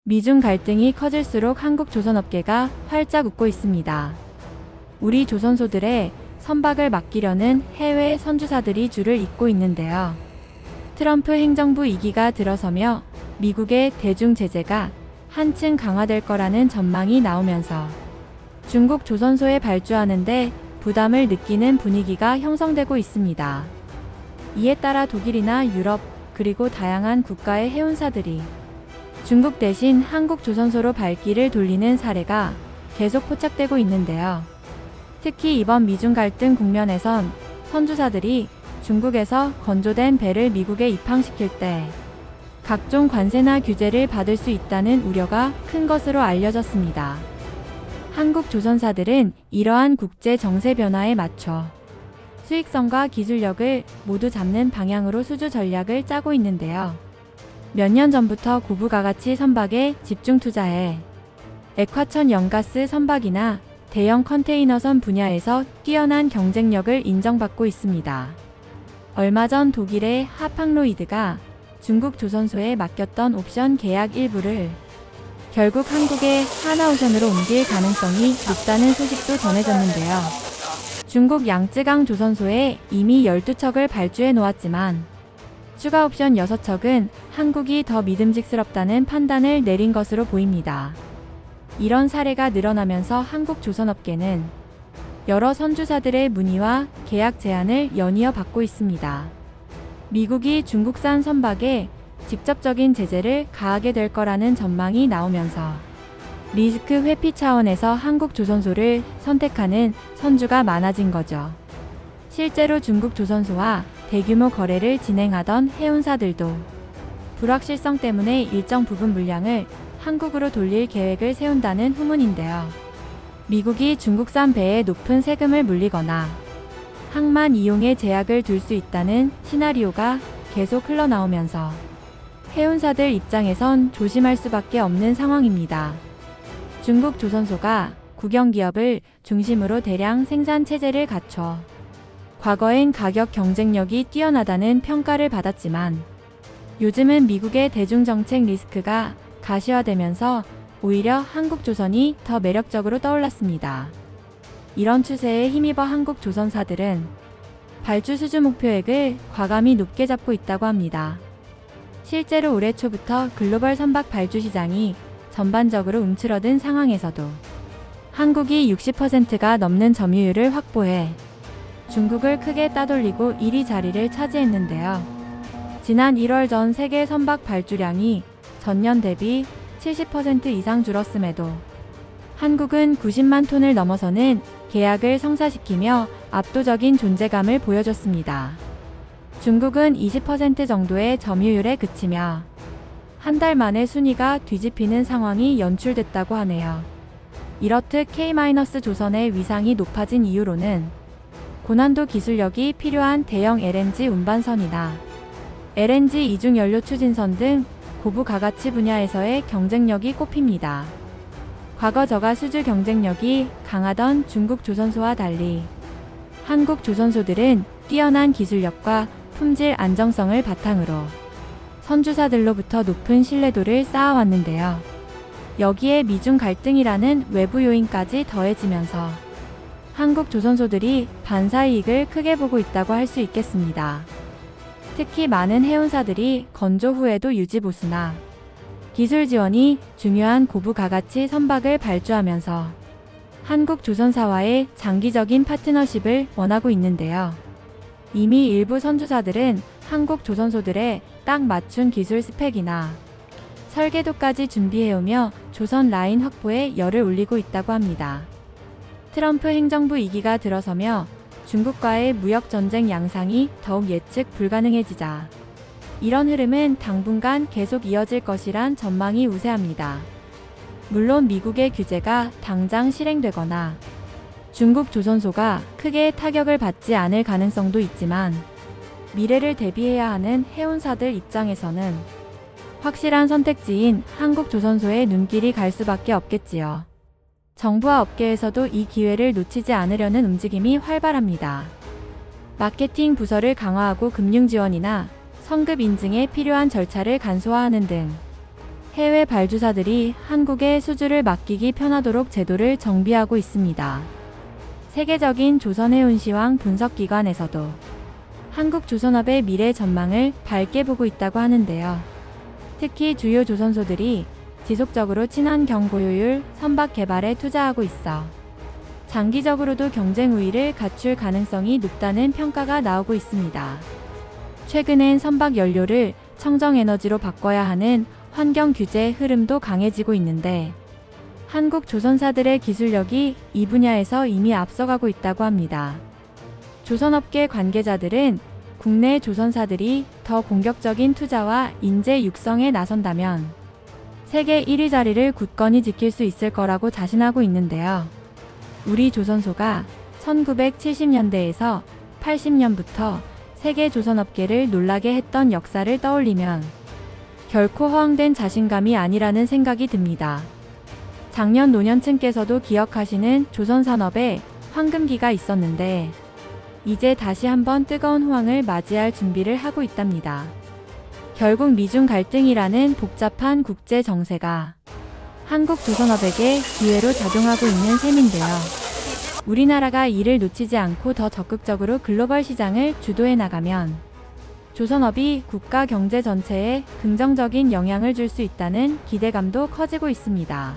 미중 갈등이 커질수록 한국 조선업계가 활짝 웃고 있습니다. 우리 조선소들의 선박을 맡기려는 해외 선주사들이 줄을 잇고 있는데요. 트럼프 행정부 2기가 들어서며 미국의 대중 제재가 한층 강화될 거라는 전망이 나오면서 중국 조선소에 발주하는데 부담을 느끼는 분위기가 형성되고 있습니다. 이에 따라 독일이나 유럽, 그리고 다양한 국가의 해운사들이 중국 대신 한국 조선소로 발길을 돌리는 사례가 계속 포착되고 있는데요. 특히 이번 미중 갈등 국면에선 선주사들이 중국에서 건조된 배를 미국에 입항시킬 때 각종 관세나 규제를 받을 수 있다는 우려가 큰 것으로 알려졌습니다. 한국 조선사들은 이러한 국제 정세 변화에 맞춰 수익성과 기술력을 모두 잡는 방향으로 수주 전략을 짜고 있는데요. 몇 년 전부터 고부가가치 선박에 집중 투자해 액화천 연가스 선박이나 대형 컨테이너선 분야에서 뛰어난 경쟁력을 인정받고 있습니다. 얼마 전 독일의 하팡로이드가 중국 조선소에 맡겼던 옵션 계약 일부를 결국 한국의 하나오션으로 옮길 가능성이 높다는 소식도 전해졌는데요. 중국 양쯔강 조선소에 이미 12척을 발주해 놓았지만 추가 옵션 6척은 한국이 더 믿음직스럽다는 판단을 내린 것으로 보입니다. 이런 사례가 늘어나면서 한국 조선업계는 여러 선주사들의 문의와 계약 제안을 연이어 받고 있습니다. 미국이 중국산 선박에 직접적인 제재를 가하게 될 거라는 전망이 나오면서 리스크 회피 차원에서 한국 조선소를 선택하는 선주가 많아진 거죠. 실제로 중국 조선소와 대규모 거래를 진행하던 해운사들도 불확실성 때문에 일정 부분 물량을 한국으로 돌릴 계획을 세운다는 후문인데요. 미국이 중국산 배에 높은 세금을 물리거나 항만 이용에 제약을 둘 수 있다는 시나리오가 계속 흘러나오면서 해운사들 입장에선 조심할 수밖에 없는 상황입니다. 중국 조선소가 국영기업을 중심으로 대량 생산 체제를 갖춰 과거엔 가격 경쟁력이 뛰어나다는 평가를 받았지만 요즘은 미국의 대중정책 리스크가 가시화되면서 오히려 한국조선이 더 매력적으로 떠올랐습니다. 이런 추세에 힘입어 한국 조선사들은 발주 수주 목표액을 과감히 높게 잡고 있다고 합니다. 실제로 올해 초부터 글로벌 선박 발주 시장이 전반적으로 움츠러든 상황에서도 한국이 60%가 넘는 점유율을 확보해 중국을 크게 따돌리고 1위 자리를 차지했는데요. 지난 1월 전 세계 선박 발주량이 전년 대비 70% 이상 줄었음에도 한국은 90만 톤을 넘어서는 계약을 성사시키며 압도적인 존재감을 보여줬습니다. 중국은 20% 정도의 점유율에 그치며 한 달 만에 순위가 뒤집히는 상황이 연출됐다고 하네요. 이렇듯 K-조선의 위상이 높아진 이유로는 고난도 기술력이 필요한 대형 LNG 운반선이나 LNG 이중연료 추진선 등 고부가가치 분야에서의 경쟁력이 꼽힙니다. 과거 저가 수주 경쟁력이 강하던 중국 조선소와 달리 한국 조선소들은 뛰어난 기술력과 품질 안정성을 바탕으로 선주사들로부터 높은 신뢰도를 쌓아왔는데요. 여기에 미중 갈등이라는 외부 요인까지 더해지면서 한국 조선소들이 반사이익을 크게 보고 있다고 할 수 있겠습니다. 특히 많은 해운사들이 건조 후에도 유지보수나 기술 지원이 중요한 고부가가치 선박을 발주하면서 한국 조선사와의 장기적인 파트너십을 원하고 있는데요. 이미 일부 선주사들은 한국 조선소들의 딱 맞춘 기술 스펙이나 설계도까지 준비해오며 조선 라인 확보에 열을 올리고 있다고 합니다. 트럼프 행정부 2기가 들어서며 중국과의 무역 전쟁 양상이 더욱 예측 불가능해지자 이런 흐름은 당분간 계속 이어질 것이란 전망이 우세합니다. 물론 미국의 규제가 당장 실행되거나 중국 조선소가 크게 타격을 받지 않을 가능성도 있지만 미래를 대비해야 하는 해운사들 입장에서는 확실한 선택지인 한국 조선소에 눈길이 갈 수밖에 없겠지요. 정부와 업계에서도 이 기회를 놓치지 않으려는 움직임이 활발합니다. 마케팅 부서를 강화하고 금융 지원이나 성급 인증에 필요한 절차를 간소화하는 등 해외 발주사들이 한국에 수주를 맡기기 편하도록 제도를 정비하고 있습니다. 세계적인 조선해운시황 분석기관에서도 한국조선업의 미래 전망을 밝게 보고 있다고 하는데요. 특히 주요 조선소들이 지속적으로 친환경 고효율 선박 개발에 투자하고 있어 장기적으로도 경쟁 우위를 갖출 가능성이 높다는 평가가 나오고 있습니다. 최근엔 선박 연료를 청정에너지로 바꿔야 하는 환경 규제 흐름도 강해지고 있는데 한국 조선사들의 기술력이 이 분야에서 이미 앞서가고 있다고 합니다. 조선업계 관계자들은 국내 조선사들이 더 공격적인 투자와 인재 육성에 나선다면 세계 1위 자리를 굳건히 지킬 수 있을 거라고 자신하고 있는데요. 우리 조선소가 1970년대에서 80년부터 세계 조선업계를 놀라게 했던 역사를 떠올리면 결코 허황된 자신감이 아니라는 생각이 듭니다. 작년 노년층께서도 기억하시는 조선산업의 황금기가 있었는데 이제 다시 한번 뜨거운 호황을 맞이할 준비를 하고 있답니다. 결국 미중 갈등이라는 복잡한 국제 정세가 한국 조선업에게 기회로 작용하고 있는 셈인데요. 우리나라가 이를 놓치지 않고 더 적극적으로 글로벌 시장을 주도해 나가면 조선업이 국가 경제 전체에 긍정적인 영향을 줄 수 있다는 기대감도 커지고 있습니다.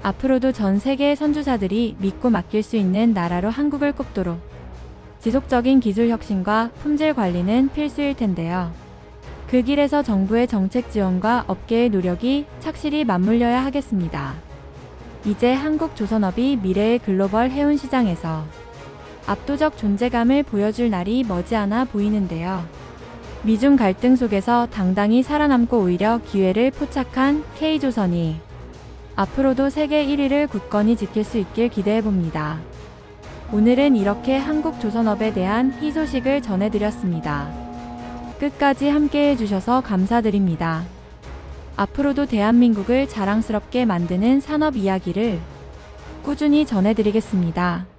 앞으로도 전 세계 선주사들이 믿고 맡길 수 있는 나라로 한국을 꼽도록 지속적인 기술 혁신과 품질 관리는 필수일 텐데요. 그 길에서 정부의 정책 지원과 업계의 노력이 착실히 맞물려야 하겠습니다. 이제 한국 조선업이 미래의 글로벌 해운 시장에서 압도적 존재감을 보여줄 날이 머지않아 보이는데요. 미중 갈등 속에서 당당히 살아남고 오히려 기회를 포착한 K조선이 앞으로도 세계 1위를 굳건히 지킬 수 있길 기대해봅니다. 오늘은 이렇게 한국 조선업에 대한 희소식을 전해드렸습니다. 끝까지 함께 해주셔서 감사드립니다. 앞으로도 대한민국을 자랑스럽게 만드는 산업 이야기를 꾸준히 전해드리겠습니다.